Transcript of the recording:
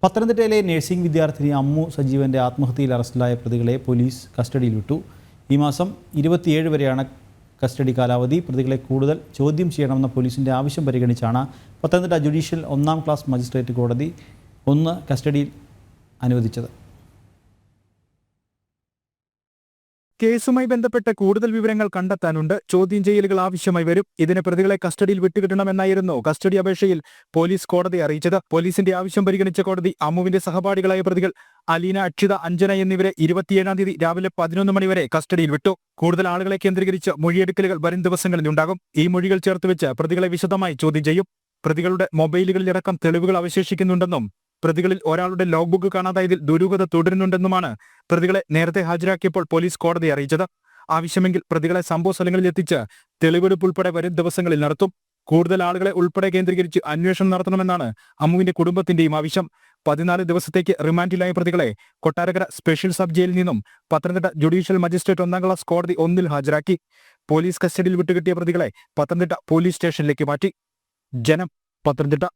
പത്തനംതിട്ടയിലെ നഴ്സിംഗ് വിദ്യാർത്ഥിനി അമ്മു സജീവന്റെ ആത്മഹത്യയിൽ അറസ്റ്റിലായ പ്രതികളെ പോലീസ് കസ്റ്റഡിയിൽ വിട്ടു. ഈ മാസം 27 വരെയാണ് കസ്റ്റഡി കാലാവധി. പ്രതികളെ കൂടുതൽ ചോദ്യം ചെയ്യണമെന്ന പോലീസിന്റെ ആവശ്യം പരിഗണിച്ചാണ് പത്തനംതിട്ട ജുഡീഷ്യൽ 1-ാം ക്ലാസ് മജിസ്ട്രേറ്റ് കോടതി കസ്റ്റഡിയിൽ അനുവദിച്ചത്. കേസുമായി ബന്ധപ്പെട്ട് കൂടുതൽ വിവരങ്ങൾ കണ്ടെത്താനുണ്ട്. ചോദ്യം ചെയ്യലുകൾ ആവശ്യമായി വരും. ഇതിന് പ്രതികളെ കസ്റ്റഡിയിൽ വിട്ടുകിട്ടണമെന്നായിരുന്നു കസ്റ്റഡി അപേക്ഷയിൽ പോലീസ് കോടതിയെ അറിയിച്ചത്. പോലീസിന്റെ ആവശ്യം പരിഗണിച്ച കോടതി അമ്മുവിന്റെ സഹപാഠികളായ പ്രതികൾ അലീന, അക്ഷിത, അഞ്ജന എന്നിവരെ 27-ാം തീയതി രാവിലെ 11 മണി വരെ കസ്റ്റഡിയിൽ വിട്ടു. കൂടുതൽ ആളുകളെ കേന്ദ്രീകരിച്ച് മൊഴിയെടുക്കലുകൾ വരും ദിവസങ്ങളിലുണ്ടാകും. ഈ മൊഴികൾ ചേർത്തുവെച്ച് പ്രതികളെ വിശദമായി ചോദ്യം ചെയ്യും. പ്രതികളുടെ മൊബൈലുകളിലടക്കം തെളിവുകൾ അവശേഷിക്കുന്നുണ്ടെന്നും പ്രതികളിൽ ഒരാളുടെ ലോഗ് ബുക്ക് കാണാതായതിൽ ദുരൂഹത തുടരുന്നുണ്ടെന്നുമാണ് പ്രതികളെ നേരത്തെ ഹാജരാക്കിയപ്പോൾ പോലീസ് കോടതിയെ അറിയിച്ചത്. ആവശ്യമെങ്കിൽ പ്രതികളെ സംഭവ സ്ഥലങ്ങളിൽ എത്തിച്ച് തെളിവെടുപ്പ് ഉൾപ്പെടെ വരും ദിവസങ്ങളിൽ നടത്തും. കൂടുതൽ ആളുകളെ ഉൾപ്പെടെ കേന്ദ്രീകരിച്ച് അന്വേഷണം നടത്തണമെന്നാണ് അമ്മുവിന്റെ കുടുംബത്തിന്റെയും ആവശ്യം. 14 ദിവസത്തേക്ക് റിമാൻഡിലായ പ്രതികളെ കൊട്ടാരക്കര സ്പെഷ്യൽ സബ് ജയിലിൽ നിന്നും പത്തനംതിട്ട ജുഡീഷ്യൽ മജിസ്ട്രേറ്റ് 1-ാം ക്ലാസ് കോടതി 1-ൽ ഹാജരാക്കി. പോലീസ് കസ്റ്റഡിയിൽ വിട്ടുകിട്ടിയ പ്രതികളെ പത്തനംതിട്ട പോലീസ് സ്റ്റേഷനിലേക്ക് മാറ്റി. ജനം, പത്തനംതിട്ട.